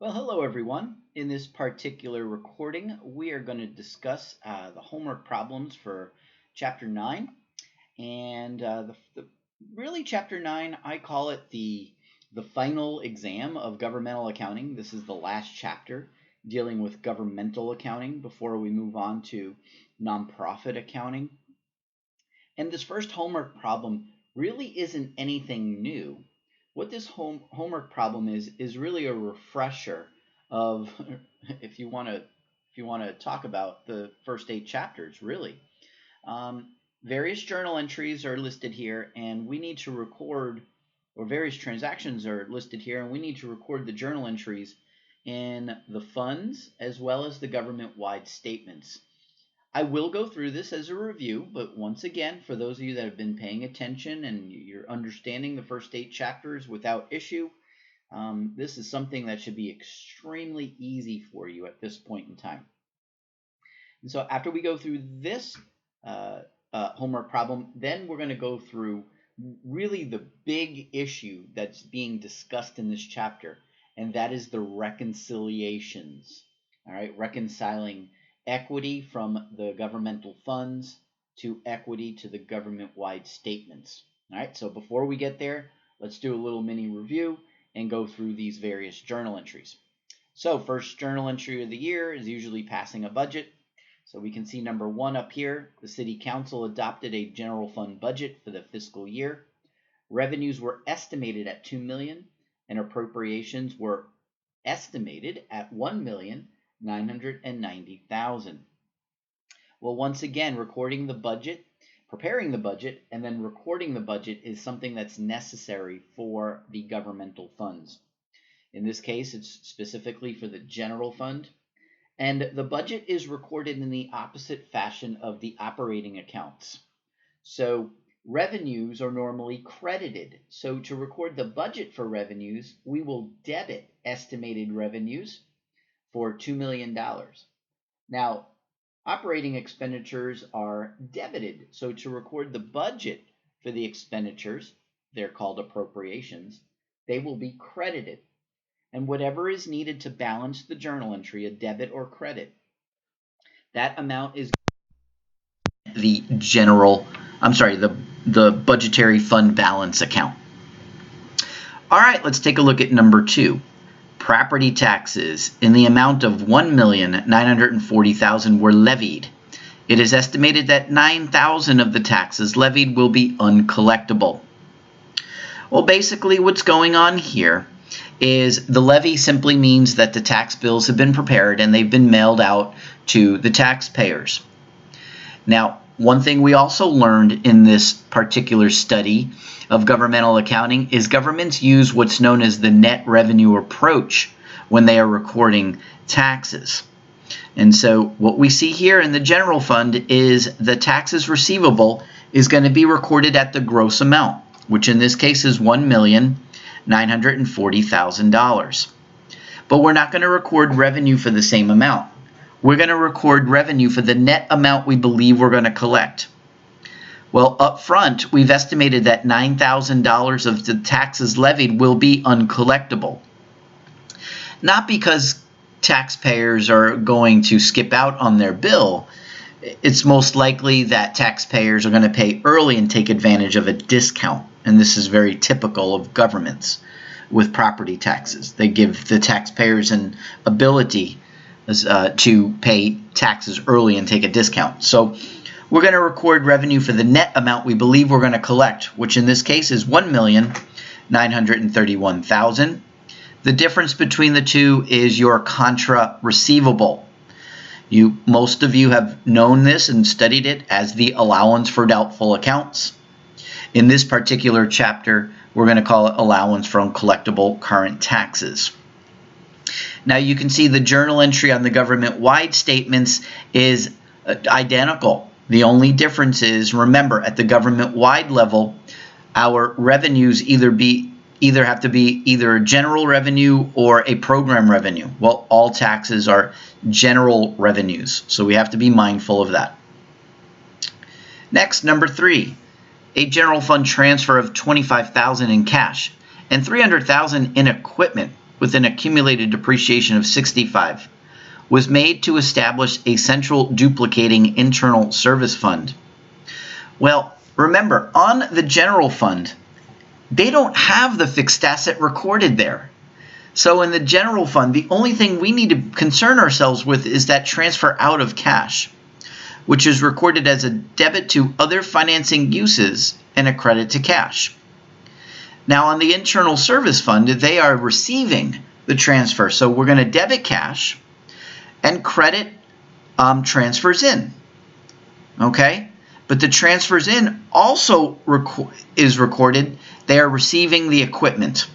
Well, hello everyone. In this particular recording, we are going to discuss the homework problems for Chapter 9. And really, Chapter 9, I call it the final exam of governmental accounting. This is the last chapter dealing with governmental accounting before we move on to nonprofit accounting. And this first homework problem really isn't anything new. What this homework problem is really a refresher of if you want to talk about the first 8 chapters, really. Various journal entries are listed here, and we need to record, or various transactions are listed here, and we need to record the journal entries in the funds as well as the government-wide statements. I will go through this as a review, but once again, for those of you that have been paying attention and you're understanding the first 8 chapters without issue, this is something that should be extremely easy for you at this point in time. And so after we go through this homework problem, then we're going to go through really the big issue that's being discussed in this chapter, and that is the reconciliations. All right, reconciling equity from the governmental funds to equity to the government-wide statements. All right, so before we get there, let's do a little mini review and go through these various journal entries. So first journal entry of the year is usually passing a budget. So we can see number 1 up here. The City Council adopted a general fund budget for the fiscal year. Revenues were estimated at $2 million, and appropriations were estimated at $1,990,000. Well, once again, recording the budget, preparing the budget, and then recording the budget is something that's necessary for the governmental funds. In this case, it's specifically for the general fund. And the budget is recorded in the opposite fashion of the operating accounts. So revenues are normally credited. So to record the budget for revenues, we will debit estimated revenues for $2 million. Now, operating expenditures are debited. So to record the budget for the expenditures, they're called appropriations, they will be credited. And whatever is needed to balance the journal entry, a debit or credit, that amount is the budgetary fund balance account. All right, let's take a look at number 2. Property taxes in the amount of $1,940,000 were levied. It is estimated that $9,000 of the taxes levied will be uncollectible. Well, basically what's going on here is the levy simply means that the tax bills have been prepared and they've been mailed out to the taxpayers. Now, one thing we also learned in this particular study of governmental accounting is governments use what's known as the net revenue approach when they are recording taxes. And so what we see here in the general fund is the taxes receivable is going to be recorded at the gross amount, which in this case is $1,940,000. But we're not going to record revenue for the same amount. We're going to record revenue for the net amount we believe we're going to collect. Well, up front, we've estimated that $9,000 of the taxes levied will be uncollectible. Not because taxpayers are going to skip out on their bill. It's most likely that taxpayers are going to pay early and take advantage of a discount. And this is very typical of governments with property taxes. They give the taxpayers an ability to pay taxes early and take a discount. So we're going to record revenue for the net amount we believe we're going to collect, which in this case is $1,931,000. The difference between the two is your contra receivable. Most of you have known this and studied it as the allowance for doubtful accounts. In this particular chapter, we're going to call it allowance for uncollectible current taxes. Now you can see the journal entry on the government-wide statements is identical. The only difference is, remember, at the government-wide level, our revenues either have to be either a general revenue or a program revenue. Well, all taxes are general revenues, so we have to be mindful of that. Next, number 3, a general fund transfer of $25,000 in cash and $300,000 in equipment with an accumulated depreciation of 65 was made to establish a central duplicating internal service fund. Well, remember, on the general fund, they don't have the fixed asset recorded there. So in the general fund, the only thing we need to concern ourselves with is that transfer out of cash, which is recorded as a debit to other financing uses and a credit to cash. Now on the internal service fund, they are receiving the transfer. So we're going to debit cash and credit transfers in. Okay? But the transfers in also is recorded. They are receiving the equipment.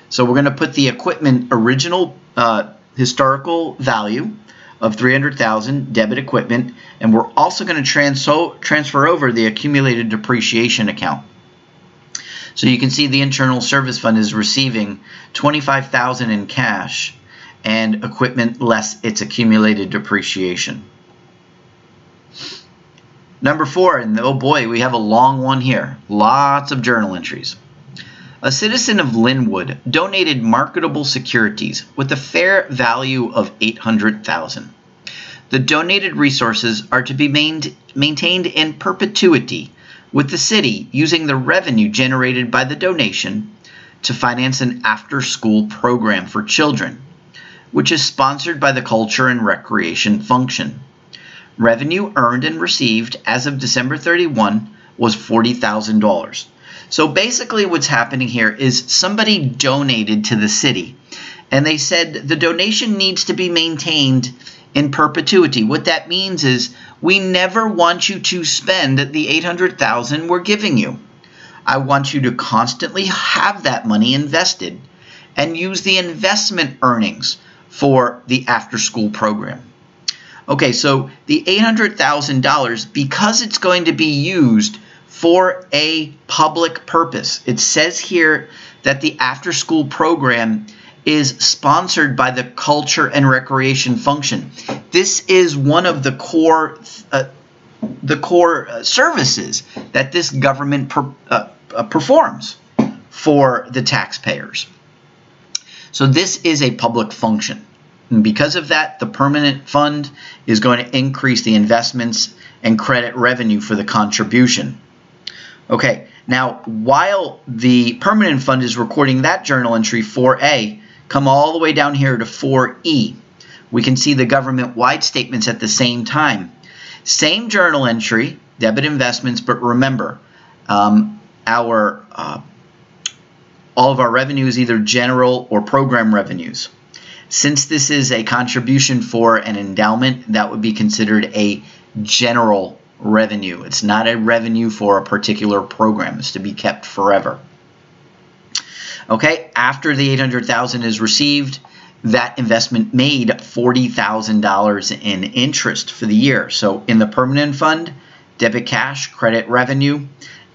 So we're going to put the equipment original historical value of $300,000 debit equipment, and we're also going to transfer over the accumulated depreciation account. So you can see the internal service fund is receiving $25,000 in cash and equipment less its accumulated depreciation. Number 4, and oh boy, we have a long one here. Lots of journal entries. A citizen of Linwood donated marketable securities with a fair value of $800,000. The donated resources are to be maintained in perpetuity with the city using the revenue generated by the donation to finance an after-school program for children, which is sponsored by the Culture and Recreation function. Revenue earned and received as of December 31 was $40,000. So basically what's happening here is somebody donated to the city, and they said the donation needs to be maintained in perpetuity. What that means is we never want you to spend the $800,000 we're giving you. I want you to constantly have that money invested and use the investment earnings for the after-school program. Okay, so the $800,000, because it's going to be used for a public purpose. It says here that the after-school program is sponsored by the Culture and Recreation function. This is one of the core services that this government performs for the taxpayers. So this is a public function. And because of that, the permanent fund is going to increase the investments and credit revenue for the contribution. Okay, now while the permanent fund is recording that journal entry 4A, come all the way down here to 4E. We can see the government-wide statements at the same time. Same journal entry, debit investments, but remember, all of our revenue is either general or program revenues. Since this is a contribution for an endowment, that would be considered a general revenue. It's not a revenue for a particular program. It's to be kept forever. Okay, after the $800,000 is received, that investment made $40,000 in interest for the year. So in the permanent fund, debit cash, credit revenue,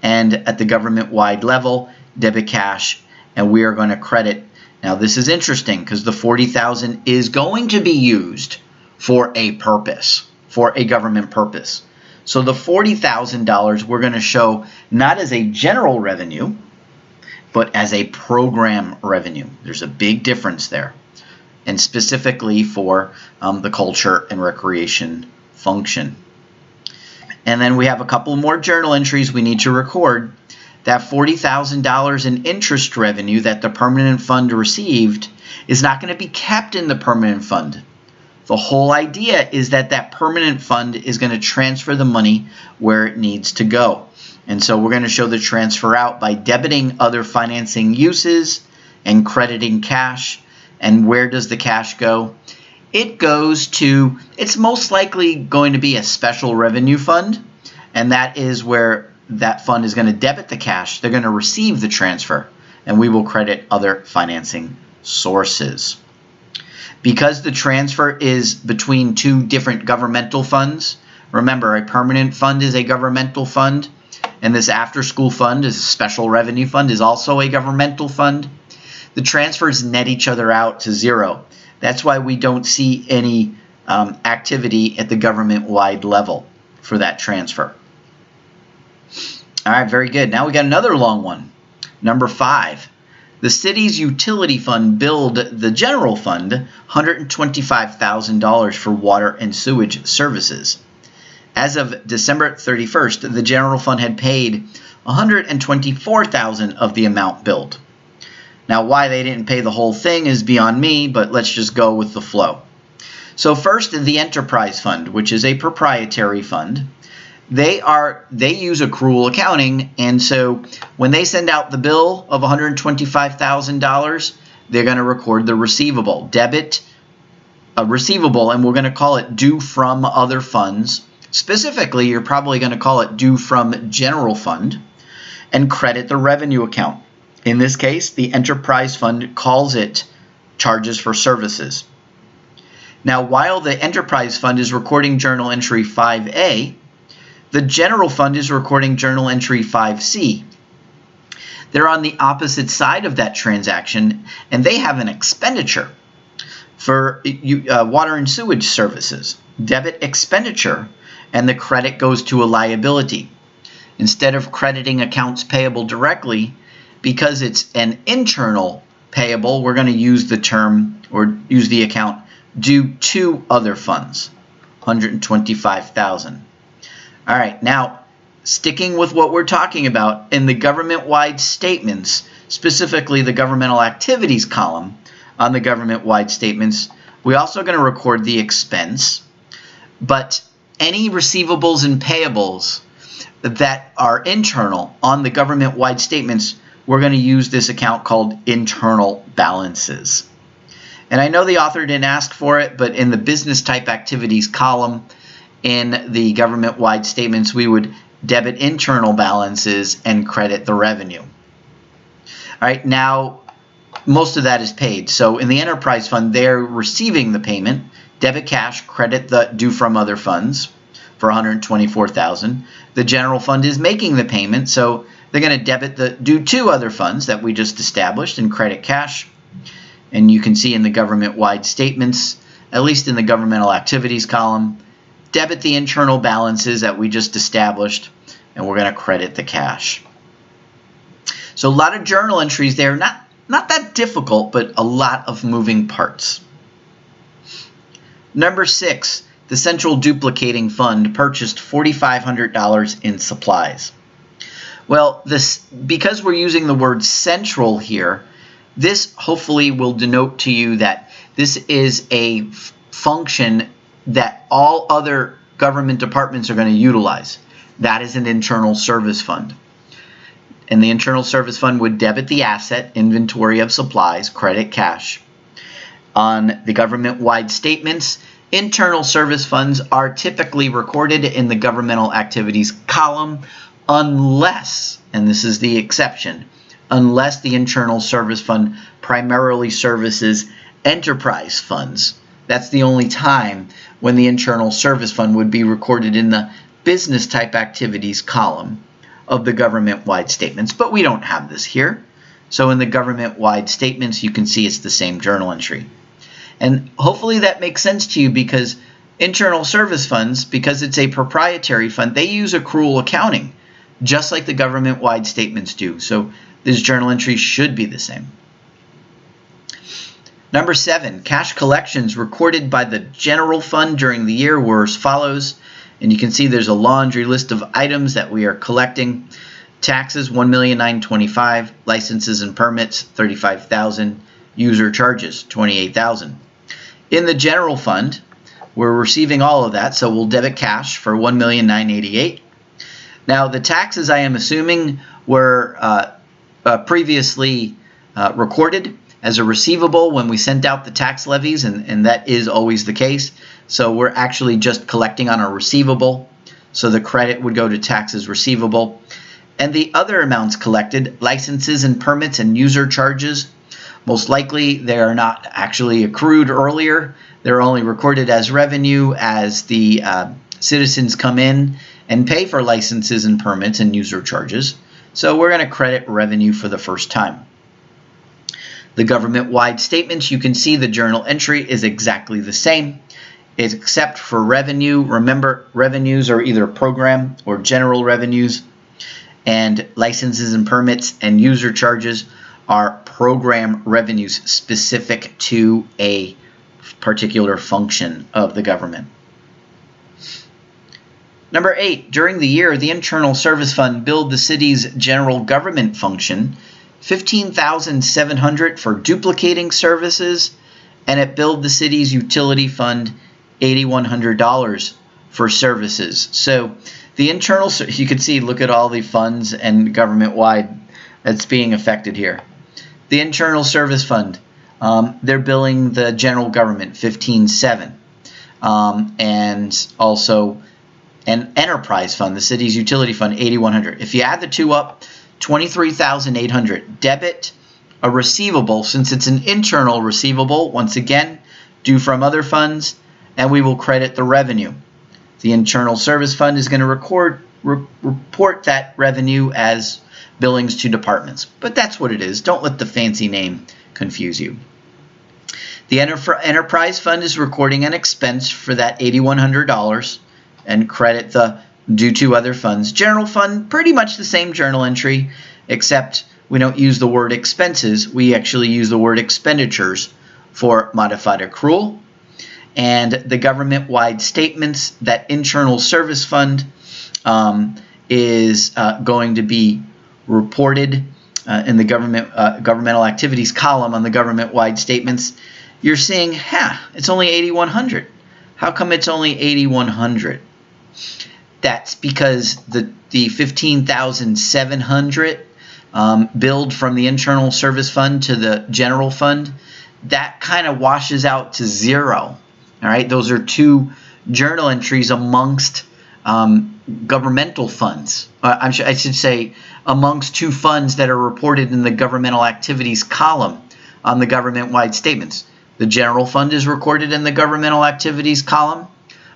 and at the government-wide level, debit cash, and we are going to credit. Now this is interesting because the $40,000 is going to be used for a purpose, for a government purpose. So the $40,000 we're going to show not as a general revenue, but as a program revenue. There's a big difference there. And specifically for the Culture and Recreation function. And then we have a couple more journal entries we need to record. That $40,000 in interest revenue that the permanent fund received is not going to be kept in the permanent fund. The whole idea is that that permanent fund is going to transfer the money where it needs to go. And so we're going to show the transfer out by debiting other financing uses and crediting cash. And where does the cash go? It goes to, it's most likely going to be a special revenue fund, and that is where that fund is going to debit the cash. They're going to receive the transfer, and we will credit other financing sources. Because the transfer is between two different governmental funds, remember, a permanent fund is a governmental fund, and this after-school fund is a special revenue fund, is also a governmental fund. The transfers net each other out to zero. That's why we don't see any activity at the government-wide level for that transfer. All right, very good. Now we got another long one. Number 5. The city's utility fund billed the general fund $125,000 for water and sewage services. As of December 31st, the general fund had paid $124,000 of the amount billed. Now, why they didn't pay the whole thing is beyond me, but let's just go with the flow. So first, the enterprise fund, which is a proprietary fund, they use accrual accounting, and so when they send out the bill of $125,000, they're going to record the receivable, debit a receivable, and we're going to call it due from other funds. Specifically, you're probably going to call it due from general fund, and credit the revenue account. In this case, the enterprise fund calls it charges for services. Now, while the enterprise fund is recording journal entry 5A, the general fund is recording journal entry 5C. They're on the opposite side of that transaction, and they have an expenditure for water and sewage services. Debit expenditure, and the credit goes to a liability. Instead of crediting accounts payable directly, because it's an internal payable, we're going to use the term or use the account due to other funds, $125,000. All right, now sticking with what we're talking about, in the government-wide statements, specifically the governmental activities column on the government-wide statements, we're also going to record the expense, but any receivables and payables that are internal on the government-wide statements, we're going to use this account called internal balances. And I know the author didn't ask for it, but in the business type activities column in the government-wide statements, we would debit internal balances and credit the revenue. All right, now most of that is paid. So in the enterprise fund, they're receiving the payment, debit cash, credit the due from other funds for $124,000. The general fund is making the payment, so they're going to debit the due to other funds that we just established and credit cash. And you can see in the government-wide statements, at least in the governmental activities column, debit the internal balances that we just established, and we're going to credit the cash. So a lot of journal entries there, not that difficult, but a lot of moving parts. Number 6, the central duplicating fund purchased $4,500 in supplies. Well, because we're using the word central here, this hopefully will denote to you that this is a function that all other government departments are going to utilize. That is an internal service fund. And the internal service fund would debit the asset, inventory of supplies, credit cash. On the government-wide statements, internal service funds are typically recorded in the governmental activities column unless, and this is the exception, unless the internal service fund primarily services enterprise funds. That's the only time when the internal service fund would be recorded in the business type activities column of the government-wide statements, but we don't have this here. So in the government-wide statements, you can see it's the same journal entry. And hopefully that makes sense to you, because internal service funds, because it's a proprietary fund, they use accrual accounting, just like the government-wide statements do. So this journal entry should be the same. Number 7, cash collections recorded by the general fund during the year were as follows. And you can see there's a laundry list of items that we are collecting. Taxes, $1,925,000. Licenses and permits, $35,000. User charges, $28,000. In the general fund, we're receiving all of that, so we'll debit cash for $1,988,000. Now, the taxes, I am assuming, were previously recorded as a receivable when we sent out the tax levies, and that is always the case. So we're actually just collecting on a receivable, so the credit would go to taxes receivable. And the other amounts collected, licenses and permits and user charges, most likely they are not actually accrued earlier. They're only recorded as revenue as the citizens come in and pay for licenses and permits and user charges. So we're going to credit revenue for the first time. The government-wide statements, you can see the journal entry is exactly the same, except for revenue. Remember, revenues are either program or general revenues, and licenses and permits and user charges are program revenues specific to a particular function of the government. Number 8, during the year, the Internal Service Fund billed the city's general government function $15,700 for duplicating services, and it billed the city's utility fund $8,100 for services. So the internal, you can see, look at all the funds and government-wide that's being affected here. The Internal Service Fund, they're billing the general government $15,700, and also an enterprise fund, the city's utility fund, $8,100. If you add the two up, $23,800. Debit a receivable, since it's an internal receivable, once again, due from other funds, and we will credit the revenue. The Internal Service Fund is going to report that revenue as billings to departments. But that's what it is. Don't let the fancy name confuse you. The Enterprise Fund is recording an expense for that $8,100 and credit the due to other funds. General Fund, pretty much the same journal entry, except we don't use the word expenses. We actually use the word expenditures for modified accrual. And the government-wide statements, that Internal Service Fund is going to be reported in the governmental activities column on the government-wide statements. You're seeing, it's only $8,100. How come it's only $8,100? That's because the $15,700 billed from the Internal Service Fund to the general fund, that kind of washes out to zero. All right, those are two journal entries amongst governmental funds. I should say amongst two funds that are reported in the governmental activities column on the government-wide statements. The general fund is recorded in the governmental activities column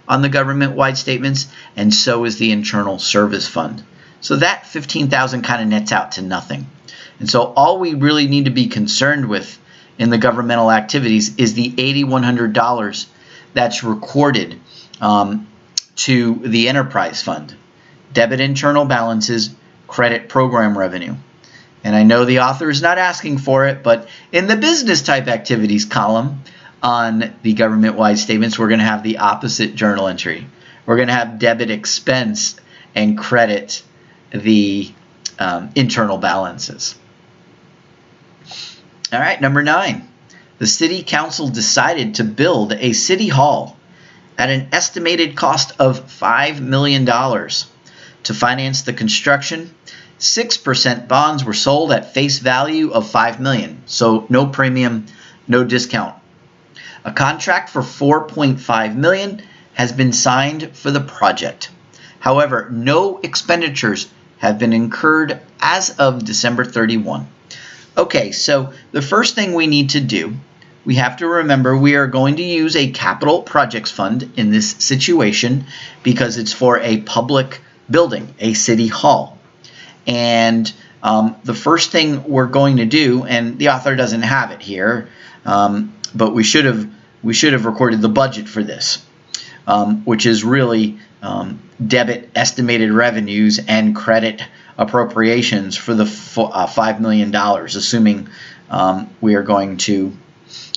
on the government-wide statements, and so is the Internal Service Fund. So that $15,000 kind of nets out to nothing. And so all we really need to be concerned with in the governmental activities is the $8,100 that's recorded to the Enterprise Fund. Debit internal balances, credit program revenue. And I know the author is not asking for it, but in the business type activities column on the government-wide statements, we're going to have the opposite journal entry. We're going to have debit expense and credit the internal balances. All right, number 9. The City Council decided to build a city hall at an estimated cost of $5 million. To finance the construction, 6% bonds were sold at face value of $5 million, so no premium, no discount. A contract for $4.5 million has been signed for the project. However, no expenditures have been incurred as of December 31. Okay, so the first thing we need to do, we have to remember we are going to use a capital projects fund in this situation because it's for a public building, a city hall. And the first thing we're going to do, and the author doesn't have it here, but we should have recorded the budget for this, which is really debit estimated revenues and credit appropriations for the $5 million, assuming we are going to,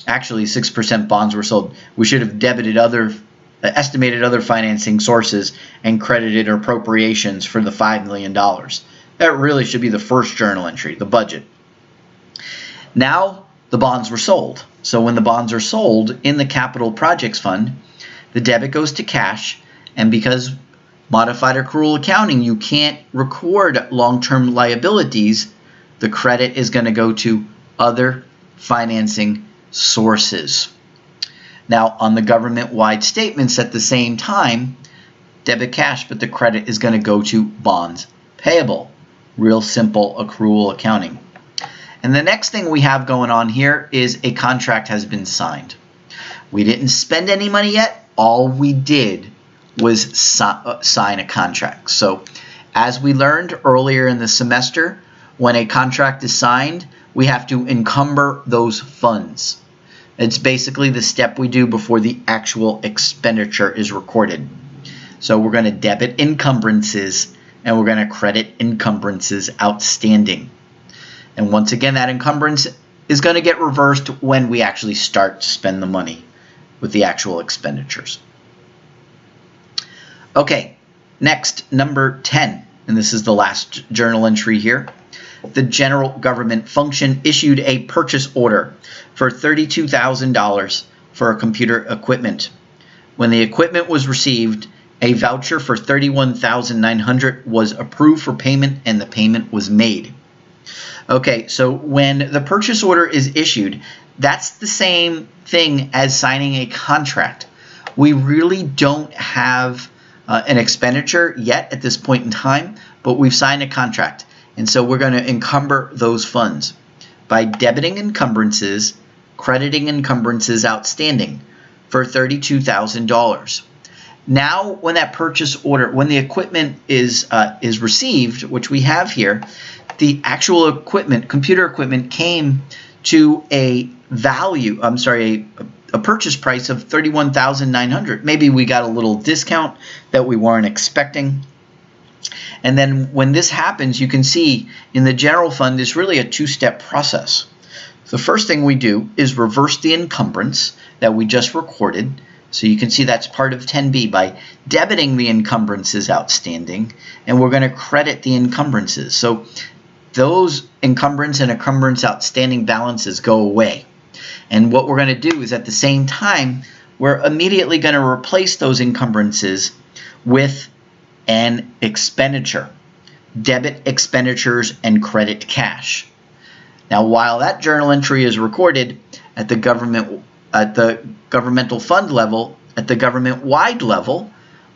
actually 6% bonds were sold. We should have debited estimated other financing sources and credited appropriations for the $5 million. That really should be the first journal entry, the budget. Now the bonds were sold. So when the bonds are sold in the capital projects fund, the debit goes to cash, and because modified accrual accounting, you can't record long-term liabilities, the credit is going to go to other financing sources. Now on the government-wide statements at the same time, debit cash, but the credit is going to go to bonds payable. Real simple accrual accounting. And the next thing we have going on here is a contract has been signed. We didn't spend any money yet. All we did was sign a contract. So as we learned earlier in the semester, when a contract is signed, we have to encumber those funds. It's basically the step we do before the actual expenditure is recorded. So we're going to debit encumbrances and we're going to credit encumbrances outstanding. And once again, that encumbrance is going to get reversed when we actually start to spend the money with the actual expenditures. Okay, next, number 10, and this is the last journal entry here. The general government function issued a purchase order for $32,000 for computer equipment. When the equipment was received, a voucher for $31,900 was approved for payment and the payment was made. Okay, so when the purchase order is issued, that's the same thing as signing a contract. We really don't have an expenditure yet at this point in time, but we've signed a contract. And so we're going to encumber those funds by debiting encumbrances, crediting encumbrances outstanding for $32,000. Now, when that purchase order, when the equipment is received, which we have here, the actual equipment, computer equipment, came to a value, a purchase price of $31,900. Maybe we got a little discount that we weren't expecting. And then when this happens, you can see in the general fund, it's really a two-step process. The first thing we do is reverse the encumbrance that we just recorded. So you can see that's part of 10B by debiting the encumbrances outstanding, and we're going to credit the encumbrances. So those encumbrance and encumbrance outstanding balances go away. And what we're going to do is at the same time, we're immediately going to replace those encumbrances with an expenditure. Debit expenditures and credit cash. Now, while that journal entry is recorded at the governmental fund level, at the government-wide level,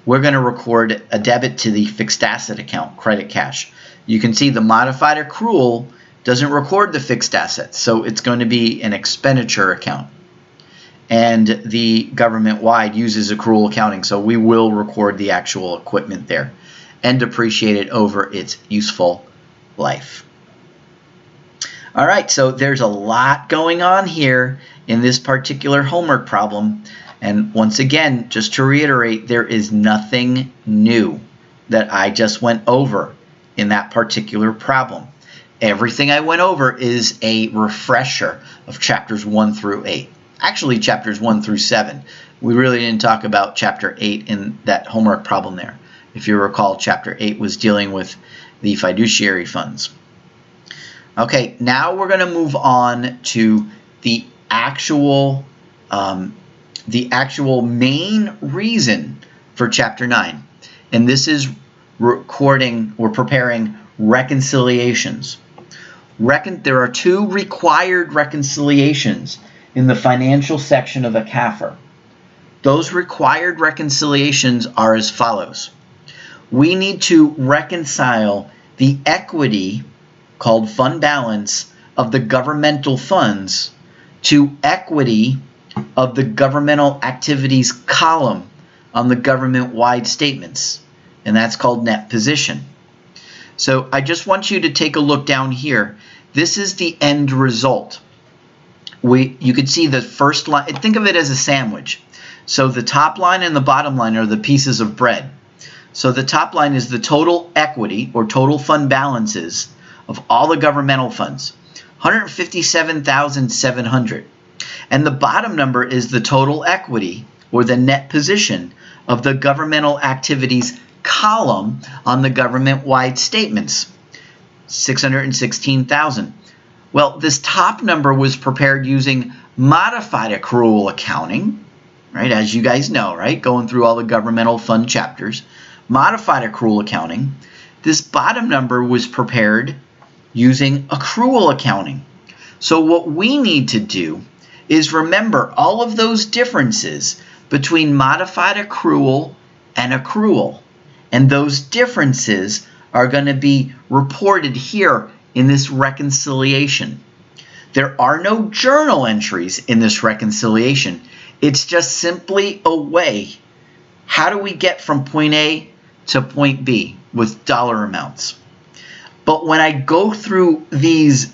we're going to record a debit to the fixed asset account, credit cash. You can see the modified accrual doesn't record the fixed assets, so it's going to be an expenditure account. And the government-wide uses accrual accounting, so we will record the actual equipment there and depreciate it over its useful life. All right, so there's a lot going on here in this particular homework problem. And once again, just to reiterate, there is nothing new that I just went over in that particular problem. Everything I went over is a refresher of chapters 1 through 8. Actually, chapters 1 through 7. We really didn't talk about chapter 8 in that homework problem there. If you recall, chapter 8 was dealing with the fiduciary funds. Okay, now we're going to move on to the actual main reason for chapter 9. And this is preparing reconciliations. There are two required reconciliations in the financial section of a CAFR. Those required reconciliations are as follows. We need to reconcile the equity, called fund balance, of the governmental funds to equity of the governmental activities column on the government-wide statements, and that's called net position. So I just want you to take a look down here. This is the end result. You can see the first line. Think of it as a sandwich. So the top line and the bottom line are the pieces of bread. So the top line is the total equity or total fund balances of all the governmental funds, 157,700. And the bottom number is the total equity or the net position of the governmental activities column on the government-wide statements, 616,000. Well, this top number was prepared using modified accrual accounting, right? As you guys know, right? Going through all the governmental fund chapters. Modified accrual accounting. This bottom number was prepared using accrual accounting. So what we need to do is remember all of those differences between modified accrual and accrual. And those differences are going to be reported here in this reconciliation. There are no journal entries in this reconciliation. It's just simply a way. How do we get from point A to point B with dollar amounts? But when I go through these,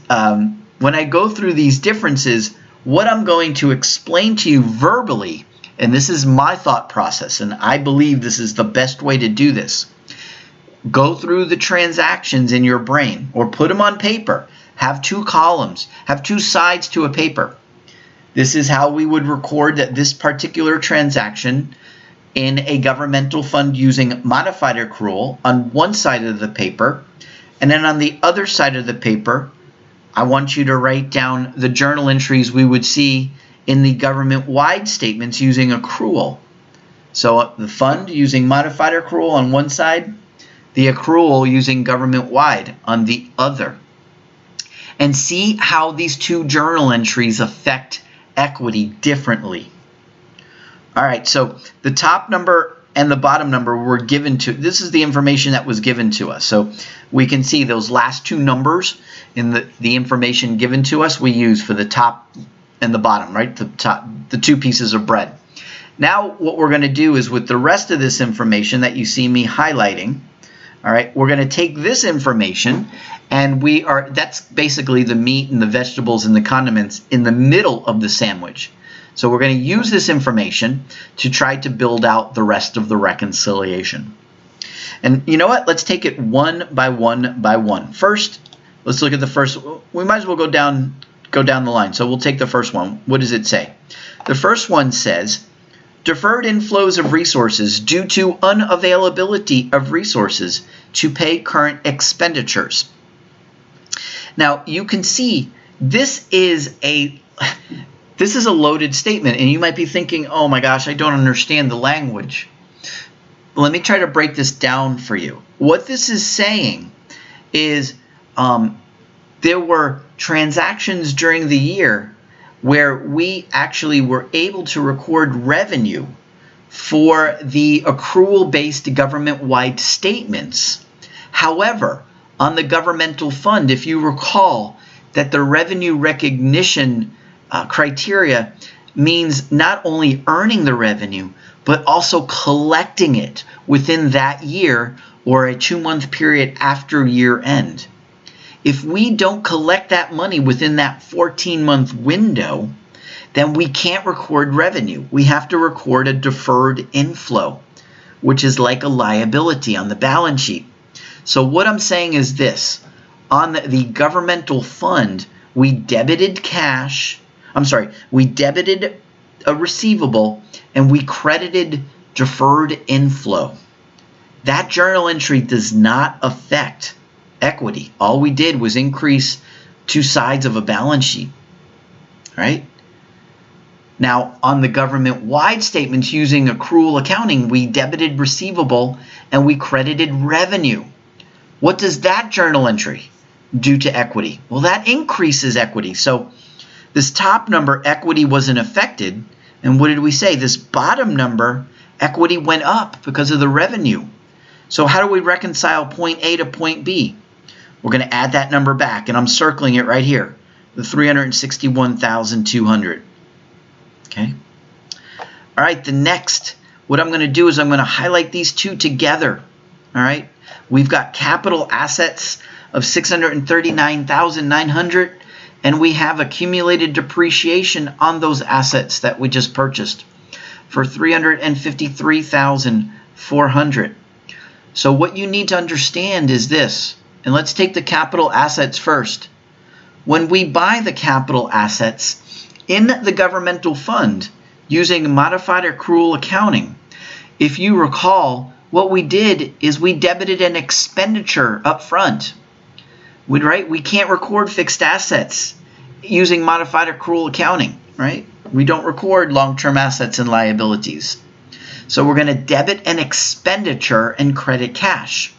differences, what I'm going to explain to you verbally, and this is my thought process, and I believe this is the best way to do this. Go through the transactions in your brain or put them on paper. have two columns, have two sides to a paper. This is how we would record that this particular transaction in a governmental fund using modified accrual on one side of the paper, and then on the other side of the paper, I want you to write down the journal entries we would see in the government-wide statements using accrual. So the fund using modified accrual on one side, the accrual using government-wide on the other. And see how these two journal entries affect equity differently. All right, so the top number and the bottom number were given to, this is the information that was given to us. So we can see those last two numbers in the information given to us we use for the top and the bottom, right? The two pieces of bread. Now what we're going to do is with the rest of this information that you see me highlighting, all right, we're going to take this information and that's basically the meat and the vegetables and the condiments in the middle of the sandwich. So we're going to use this information to try to build out the rest of the reconciliation. And you know what? Let's take it one by one by one. First, let's look at the first. We might as well go down the line. So we'll take the first one. What does it say? The first one says, deferred inflows of resources due to unavailability of resources to pay current expenditures. Now you can see this is a loaded statement, and you might be thinking, oh my gosh, I don't understand the language. Let me try to break this down for you. What this is saying is there were transactions during the year where we actually were able to record revenue for the accrual-based government-wide statements. However, on the governmental fund, if you recall that the revenue recognition criteria means not only earning the revenue, but also collecting it within that year or a 2-month period after year end. If we don't collect that money within that 14-month window, then we can't record revenue. We have to record a deferred inflow, which is like a liability on the balance sheet. So what I'm saying is this: on the governmental fund, we debited we debited a receivable and we credited deferred inflow. That journal entry does not affect equity. All we did was increase two sides of a balance sheet, right? Now, on the government-wide statements using accrual accounting, we debited receivable and we credited revenue. What does that journal entry do to equity? Well, that increases equity. So this top number, equity, wasn't affected. And what did we say? This bottom number, equity, went up because of the revenue. So how do we reconcile point A to point B? We're going to add that number back, and I'm circling it right here, the 361,200. Okay. All right, the next, what I'm going to do is I'm going to highlight these two together. All right. We've got capital assets of 639,900, and we have accumulated depreciation on those assets that we just purchased for 353,400. So what you need to understand is this, and let's take the capital assets first. When we buy the capital assets in the governmental fund using modified accrual accounting, if you recall, what we did is we debited an expenditure up front. Right? We can't record fixed assets using modified accrual accounting, right? We don't record long-term assets and liabilities. So we're going to debit an expenditure and credit cash.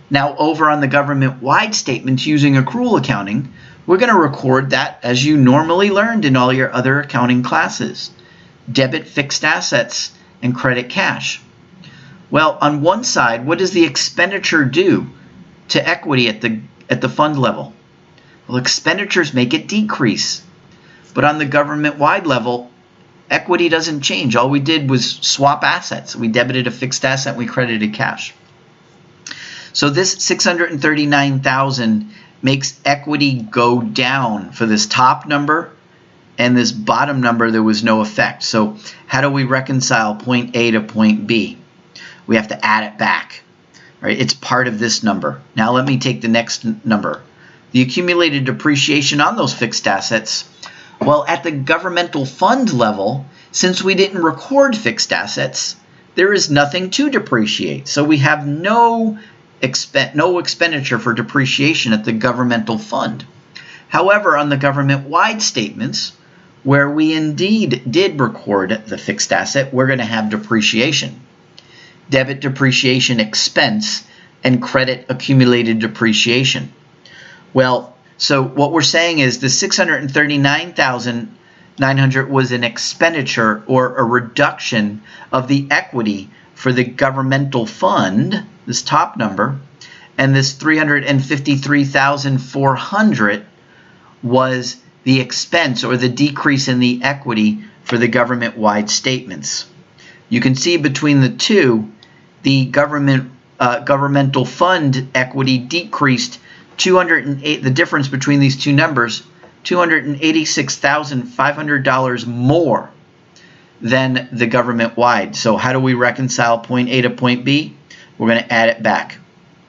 Now over on the government-wide statements using accrual accounting, we're going to record that as you normally learned in all your other accounting classes. Debit fixed assets and credit cash. Well, on one side, what does the expenditure do to equity at the fund level? Well, expenditures make it decrease. But on the government-wide level, equity doesn't change. All we did was swap assets. We debited a fixed asset, we credited cash. So this 639,000 makes equity go down for this top number, and this bottom number there was no effect. So how do we reconcile point A to point B? We have to add it back, right? It's part of this number. Now let me take the next number, the accumulated depreciation on those fixed assets, well, at the governmental fund level, since we didn't record fixed assets, there is nothing to depreciate. So we have no expenditure for depreciation at the governmental fund. However, on the government-wide statements, where we indeed did record the fixed asset, we're going to have depreciation. Debit depreciation expense and credit accumulated depreciation. Well, so what we're saying is the $639,900 was an expenditure or a reduction of the equity for the governmental fund, this top number, and this $353,400 was the expense or the decrease in the equity for the government-wide statements. You can see between the two, the governmental fund equity decreased 208. The difference between these two numbers, $286,500 more than the government-wide. So how do we reconcile point A to point B? We're going to add it back.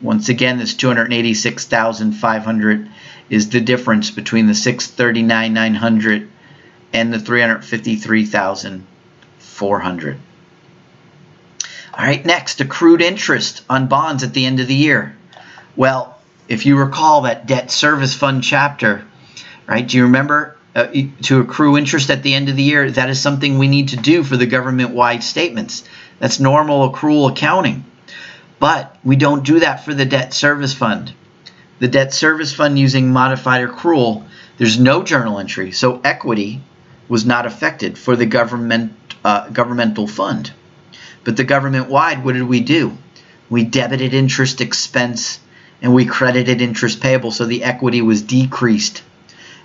Once again, this $286,500 is the difference between the $639,900 and the $353,400. All right, next, accrued interest on bonds at the end of the year. Well, if you recall that debt service fund chapter, right, do you remember to accrue interest at the end of the year? That is something we need to do for the government-wide statements. That's normal accrual accounting. But we don't do that for the debt service fund. The debt service fund using modified accrual, there's no journal entry, so equity was not affected for the governmental fund. But the government-wide, what did we do? We debited interest expense and we credited interest payable, so the equity was decreased.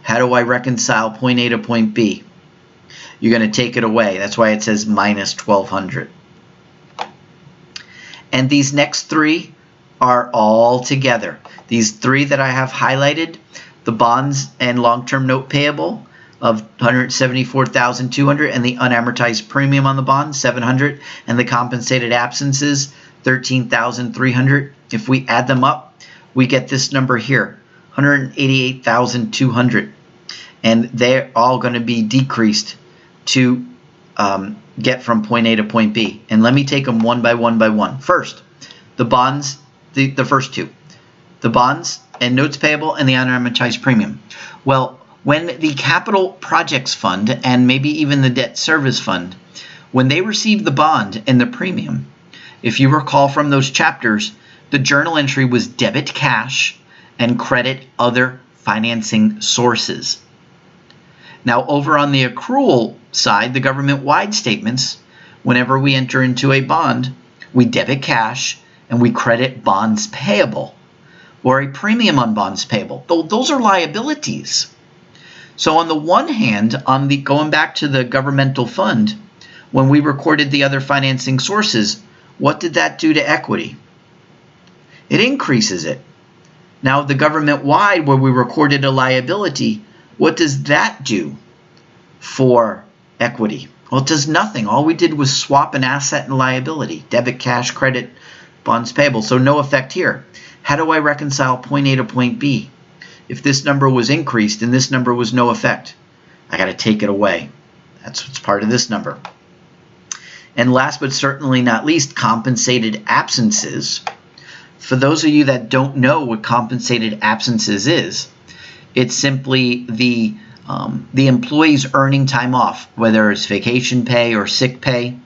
How do I reconcile point A to point B? You're going to take it away. That's why it says minus 1,200. And these next three are all together. These three that I have highlighted, the bonds and long-term note payable of $174,200 and the unamortized premium on the bond, $700, and the compensated absences, $13,300. If we add them up, we get this number here, $188,200. And they're all going to be decreased to get from point A to point B. And let me take them one by one by one. First, the bonds, the first two. The bonds and notes payable and the unamortized premium. Well, when the capital projects fund and maybe even the debt service fund, when they receive the bond and the premium, if you recall from those chapters, the journal entry was debit cash and credit other financing sources. Now over on the accrual side, the government-wide statements, whenever we enter into a bond, we debit cash and we credit bonds payable or a premium on bonds payable. Those are liabilities. So on the one hand, going back to the governmental fund, when we recorded the other financing sources, what did that do to equity? It increases it. Now the government-wide, where we recorded a liability, what does that do for equity? Well, it does nothing. All we did was swap an asset and liability, debit, cash, credit, bonds payable. So no effect here. How do I reconcile point A to point B? If this number was increased and this number was no effect, I got to take it away. That's what's part of this number. And last but certainly not least, compensated absences. For those of you that don't know what compensated absences is, it's simply the employee's earning time off, whether it's vacation pay or sick pay.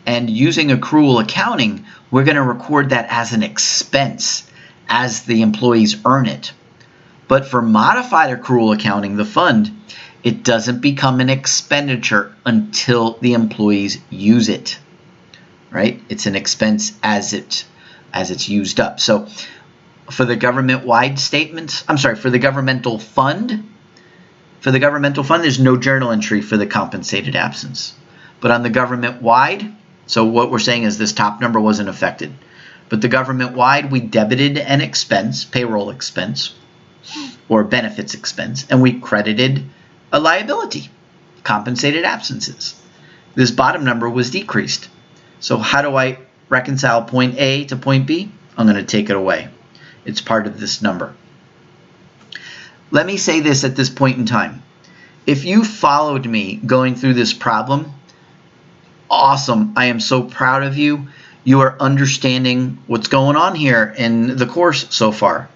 And using accrual accounting, we're going to record that as an expense as the employees earn it. But for modified accrual accounting, the fund, it doesn't become an expenditure until the employees use it, right? It's an expense as it's used up. So for the government-wide statements, for the governmental fund, there's no journal entry for the compensated absence. But on the government-wide, so what we're saying is this top number wasn't affected. But the government-wide, we debited an expense, payroll expense, or benefits expense, and we credited a liability, compensated absences. This bottom number was decreased. So how do I reconcile point A to point B? I'm going to take it away. It's part of this number. let me say this at this point in time. If you followed me going through this problem, awesome. I am so proud of you. You are understanding what's going on here in the course so far.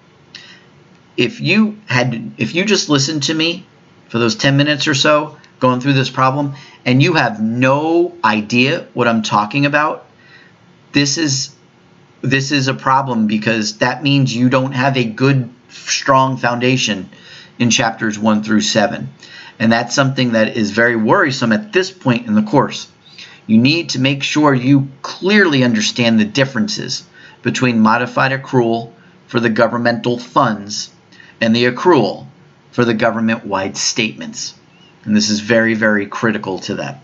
If you just listened to me for those 10 minutes or so going through this problem and you have no idea what I'm talking about, this is a problem, because that means you don't have a good, strong foundation in chapters 1 through 7. And that's something that is very worrisome at this point in the course. You need to make sure you clearly understand the differences between modified accrual for the governmental funds and the accrual for the government-wide statements. And this is very, very critical to that.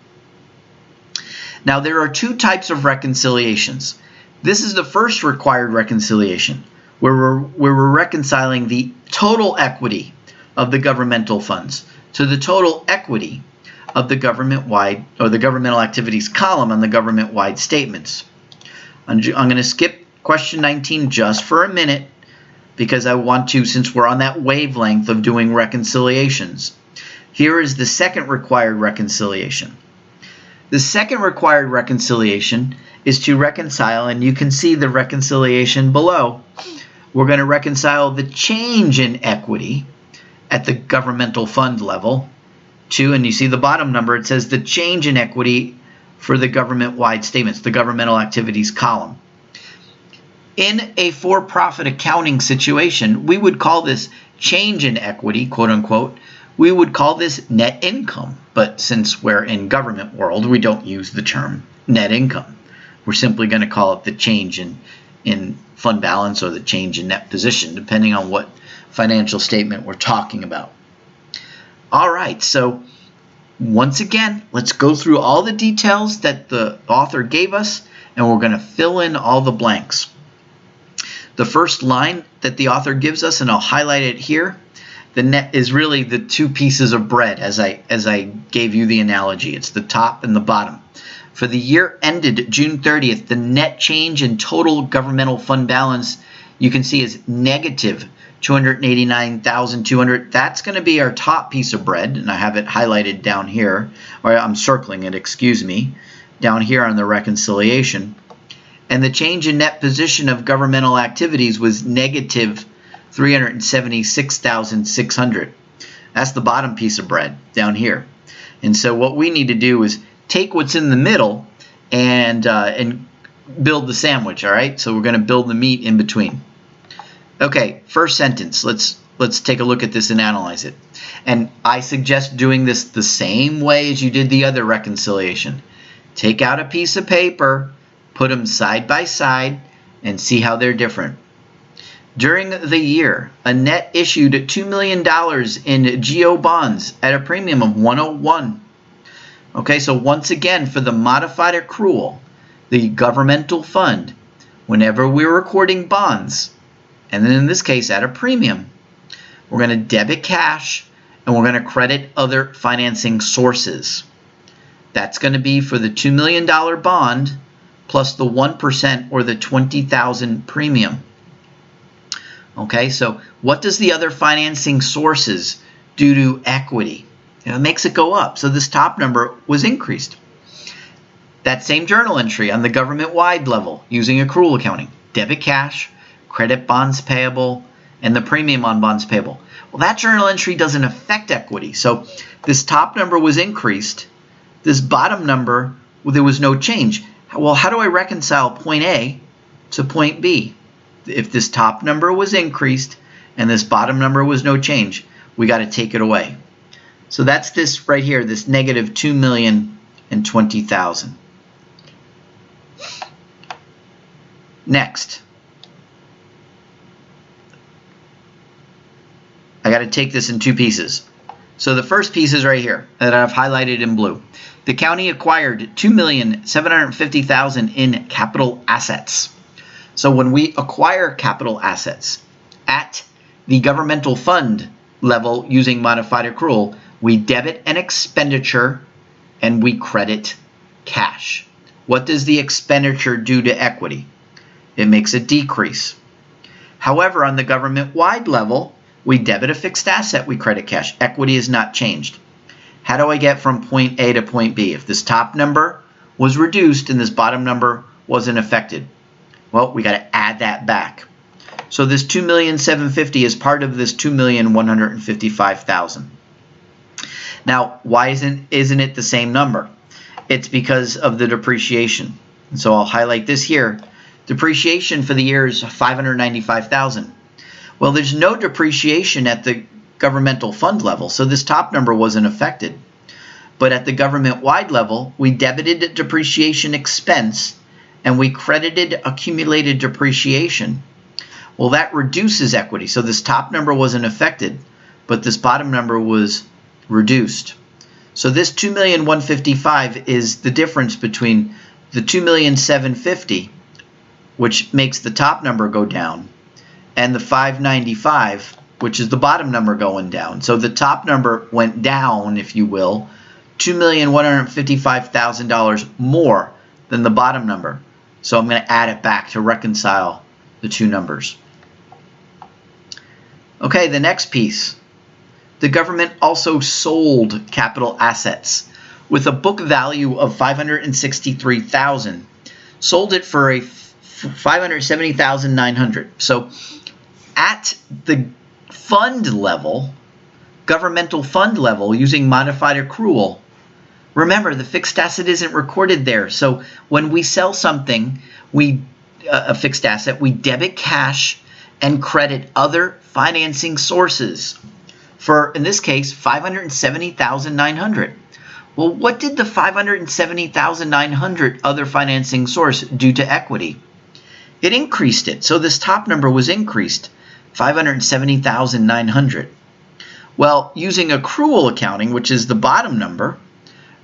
Now, there are two types of reconciliations. This is the first required reconciliation, where we're reconciling the total equity of the governmental funds to the total equity of the government-wide, or the governmental activities column on the government-wide statements. I'm going to skip question 19 just for a minute, because I want to, since we're on that wavelength of doing reconciliations. Here is the second required reconciliation. The second required reconciliation is to reconcile, and you can see the reconciliation below. We're going to reconcile the change in equity at the governmental fund level to, and you see the bottom number, it says the change in equity for the government-wide statements, the governmental activities column. In a for-profit accounting situation, we would call this change in equity, quote unquote. We would call this net income, but since we're in government world, we don't use the term net income. We're simply going to call it the change in fund balance, or the change in net position, depending on what financial statement we're talking about. All right, so once again, let's go through all the details that the author gave us, and we're going to fill in all the blanks. The first line that the author gives us, and I'll highlight it here, the net is really the two pieces of bread, as I gave you the analogy. It's the top and the bottom. For the year ended June 30th, the net change in total governmental fund balance, you can see, is negative $289,200. That's going to be our top piece of bread, and I have it highlighted down here, or I'm circling it, excuse me, down here on the reconciliation. And the change in net position of governmental activities was negative $376,600. That's the bottom piece of bread down here. And so what we need to do is take what's in the middle and build the sandwich, all right? So we're going to build the meat in between. Okay, first sentence. Let's take a look at this and analyze it. And I suggest doing this the same way as you did the other reconciliation. Take out a piece of paper, put them side by side, and see how they're different. During the year, a net issued $2 million in GO bonds at a premium of 101. Okay, so once again, for the modified accrual, the governmental fund, whenever we're recording bonds, and then in this case at a premium, we're going to debit cash and we're going to credit other financing sources. That's going to be for the $2 million bond plus the 1% or the $20,000 premium. Okay, so what does the other financing sources do to equity? It makes it go up. So this top number was increased. That same journal entry on the government-wide level using accrual accounting, debit cash, credit bonds payable, and the premium on bonds payable. Well, that journal entry doesn't affect equity. So this top number was increased. This bottom number, well, there was no change. Well, how do I reconcile point A to point B? If this top number was increased and this bottom number was no change, we got to take it away. So that's this right here, this negative $2,020,000. Next, I got to take this in two pieces. So the first piece is right here that I've highlighted in blue. The county acquired $2,750,000 in capital assets. So when we acquire capital assets at the governmental fund level using modified accrual, we debit an expenditure and we credit cash. What does the expenditure do to equity? It makes a decrease. However, on the government-wide level, We debit a fixed asset, we credit cash. Equity is not changed. How do I get from point A to point B? If this top number was reduced and this bottom number wasn't affected, well, we got to add that back. So this $2,750,000 is part of this $2,155,000. Now, why isn't it the same number? It's because of the depreciation. And so I'll highlight this here. Depreciation for the year is $595,000. Well, there's no depreciation at the governmental fund level, so this top number wasn't affected. But at the government-wide level, we debited depreciation expense and we credited accumulated depreciation. Well, that reduces equity. So this top number wasn't affected, but this bottom number was reduced. So this $2,155,000 is the difference between the $2,750,000, which makes the top number go down, and the $595,000, which is the bottom number going down. So the top number went down, if you will, $2,155,000 more than the bottom number. So I'm going to add it back to reconcile the two numbers. Okay, the next piece. The government also sold capital assets with a book value of $563,000. Sold it for a $570,900. So at the fund level, governmental fund level, using modified accrual, remember the fixed asset isn't recorded there. So when we sell something, a fixed asset, we debit cash and credit other financing sources for, in this case, $570,900. Well, what did the $570,900 other financing source do to equity? It increased it. So this top number was increased, $570,900. Well, using accrual accounting, which is the bottom number,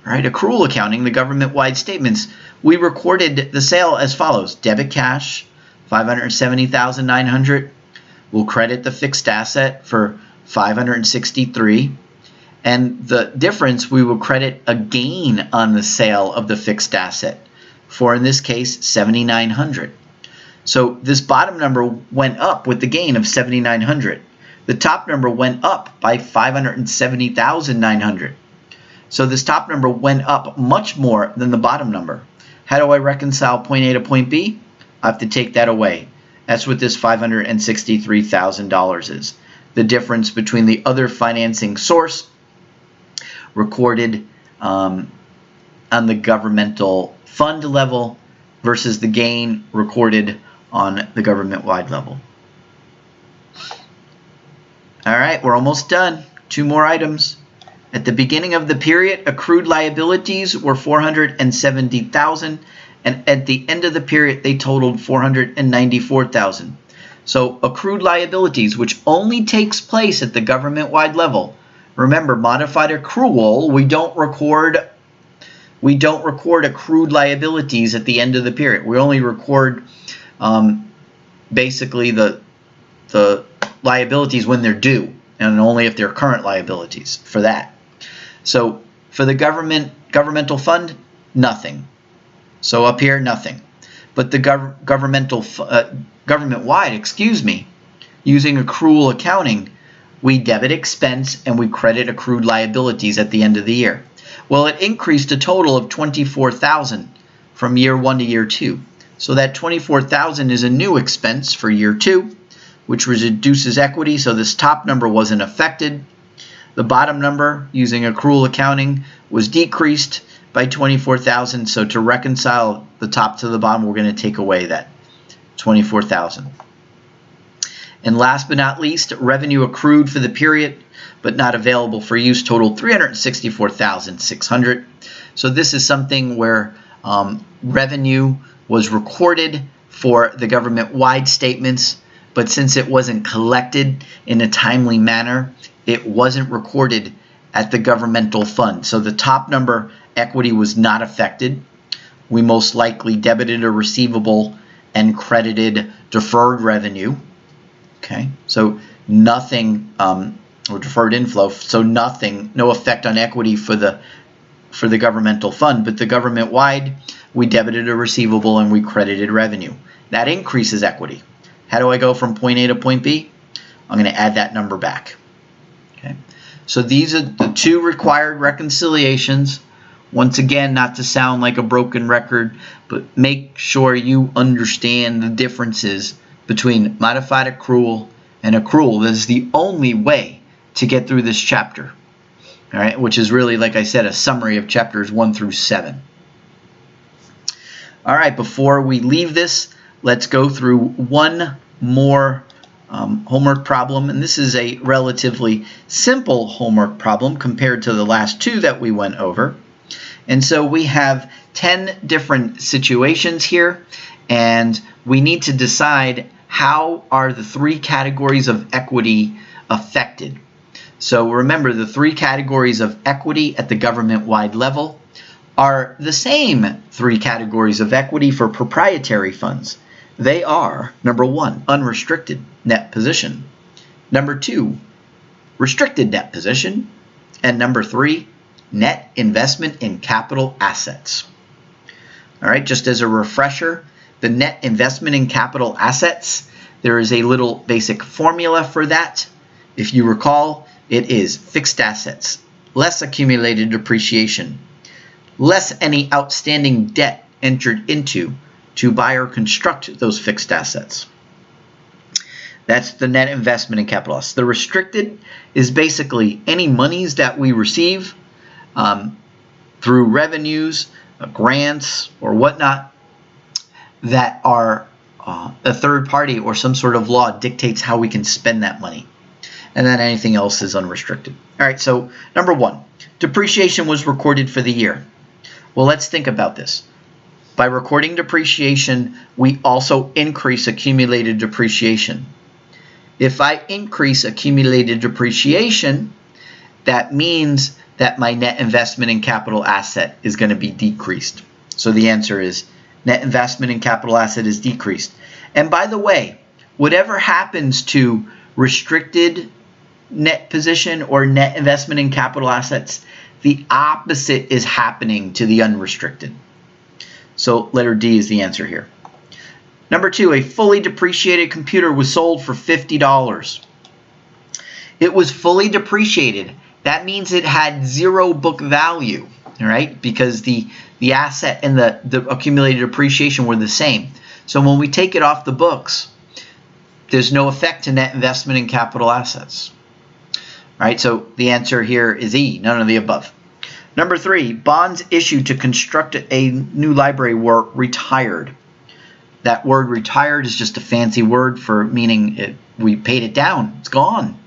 right? Accrual accounting, the government-wide statements, we recorded the sale as follows: debit cash, $570,900. We'll credit the fixed asset for $563,000. And the difference, we will credit a gain on the sale of the fixed asset for, in this case, $7,900. So this bottom number went up with the gain of $7,900. The top number went up by $570,900. So this top number went up much more than the bottom number. How do I reconcile point A to point B? I have to take that away. That's what this $563,000 is. The difference between the other financing source recorded on the governmental fund level versus the gain recorded on the government-wide level. All right, we're almost done. Two more items. At the beginning of the period, accrued liabilities were $470,000, and at the end of the period, they totaled $494,000. So accrued liabilities, which only takes place at the government-wide level. Remember, modified accrual, we don't record accrued liabilities at the end of the period. We only record basically the liabilities when they're due, and only if they're current liabilities for that. So for the governmental fund, nothing. So up here, nothing. But the government-wide, using accrual accounting, we debit expense and we credit accrued liabilities at the end of the year. Well, it increased a total of $24,000 from year 1 to year 2. So that $24,000 is a new expense for year 2, which reduces equity, so this top number wasn't affected. The bottom number, using accrual accounting, was decreased by $24,000. So to reconcile the top to the bottom, we're going to take away that $24,000. And last but not least, revenue accrued for the period but not available for use totaled $364,600. So this is something where revenue was recorded for the government-wide statements, but since it wasn't collected in a timely manner, it wasn't recorded at the governmental fund. So the top number, equity, was not affected. We most likely debited a receivable and credited deferred revenue. Okay, so nothing, or deferred inflow, so nothing, no effect on equity for the governmental fund, but the government-wide, we debited a receivable and we credited revenue. That increases equity. How do I go from point A to point B? I'm going to add that number back. Okay. So these are the two required reconciliations. Once again, not to sound like a broken record, but make sure you understand the differences between modified accrual and accrual. That is the only way to get through this chapter. All right, which is really, like I said, a summary of chapters 1 through 7. All right, before we leave this, let's go through one more homework problem, and this is a relatively simple homework problem compared to the last two that we went over. And so we have 10 different situations here, and we need to decide how are the three categories of equity affected. So remember, the three categories of equity at the government-wide level are the same three categories of equity for proprietary funds. They are, number 1, unrestricted net position, number 2, restricted net position, and number 3, net investment in capital assets. All right, just as a refresher, the net investment in capital assets, there is a little basic formula for that. If you recall, it is fixed assets, less accumulated depreciation, less any outstanding debt entered into to buy or construct those fixed assets. That's the net investment in capital assets. The restricted is basically any monies that we receive through revenues, grants, or whatnot that are a third party or some sort of law dictates how we can spend that money. And then anything else is unrestricted. All right, so number 1, depreciation was recorded for the year. Well, let's think about this. By recording depreciation, we also increase accumulated depreciation. If I increase accumulated depreciation, that means that my net investment in capital asset is going to be decreased. So the answer is net investment in capital asset is decreased. And by the way, whatever happens to restricted net position or net investment in capital assets, the opposite is happening to the unrestricted. So letter D is the answer here. Number 2, a fully depreciated computer was sold for $50. It was fully depreciated. That means it had 0 book value, all right? Because the asset and the accumulated depreciation were the same. So when we take it off the books, there's no effect to net investment in capital assets. All right, so the answer here is E, none of the above. Number 3, bonds issued to construct a new library were retired. That word retired is just a fancy word for meaning we paid it down. It's gone.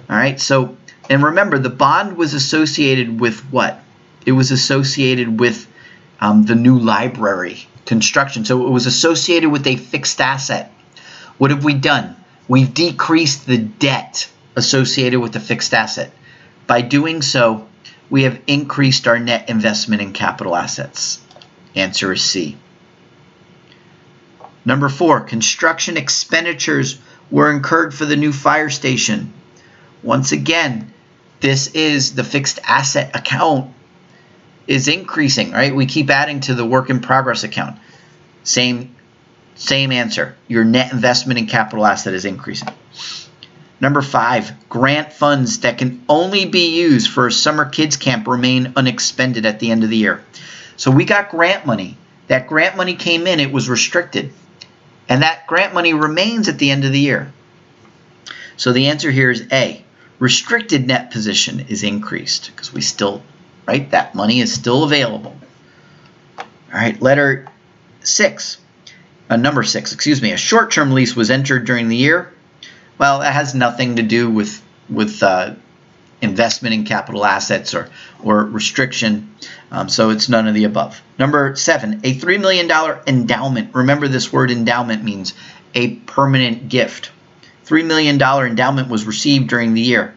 All right, so, and remember, the bond was associated with what? It was associated with the new library construction. So it was associated with a fixed asset. What have we done? We've decreased the debt associated with the fixed asset. By doing so, we have increased our net investment in capital assets. Answer is C. Number 4, construction expenditures were incurred for the new fire station. Once again, this is the fixed asset account is increasing, right? We keep adding to the work in progress account. Same answer. Your net investment in capital asset is increasing. Number 5, grant funds that can only be used for a summer kids camp remain unexpended at the end of the year. So we got grant money. That grant money came in, it was restricted. And that grant money remains at the end of the year. So the answer here is A. Restricted net position is increased because we still, right, that money is still available. All right, letter 6. Number 6, excuse me. A short-term lease was entered during the year. Well, that has nothing to do with investment in capital assets or restriction, so it's none of the above. Number 7, a $3 million endowment. Remember, this word endowment means a permanent gift. $3 million endowment was received during the year.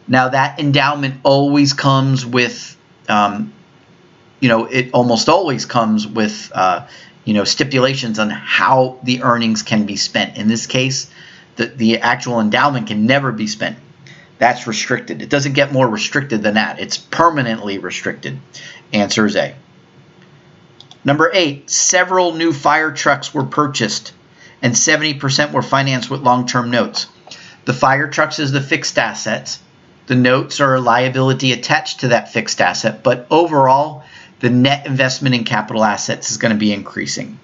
Now, that endowment always comes with, it almost always comes with, stipulations on how the earnings can be spent. In this case, the actual endowment can never be spent. That's restricted. It doesn't get more restricted than that. It's permanently restricted. Answer is A. Number 8, several new fire trucks were purchased and 70% were financed with long-term notes. The fire trucks is the fixed assets. The notes are a liability attached to that fixed asset, but overall, the net investment in capital assets is going to be increasing.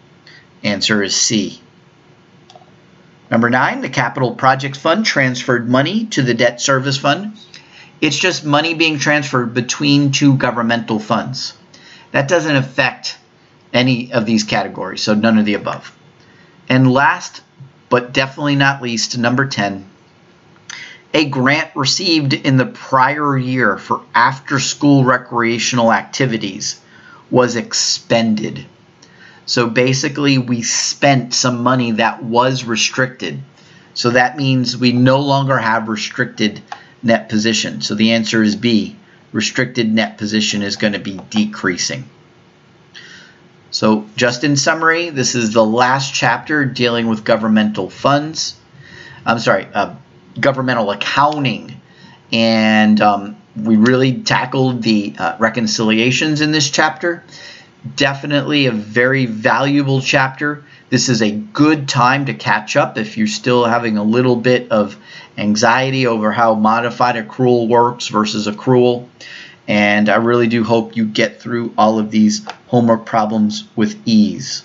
Answer is C. Number 9, the capital projects fund transferred money to the debt service fund. It's just money being transferred between two governmental funds. That doesn't affect any of these categories, so none of the above. And last, but definitely not least, number 10, a grant received in the prior year for after-school recreational activities was expended. So basically, we spent some money that was restricted. So that means we no longer have restricted net position. So the answer is B. Restricted net position is going to be decreasing. So just in summary, this is the last chapter dealing with governmental funds. Governmental accounting, and we really tackled the reconciliations in this chapter. Definitely a very valuable chapter. This is a good time to catch up if you're still having a little bit of anxiety over how modified accrual works versus accrual, and I really do hope you get through all of these homework problems with ease.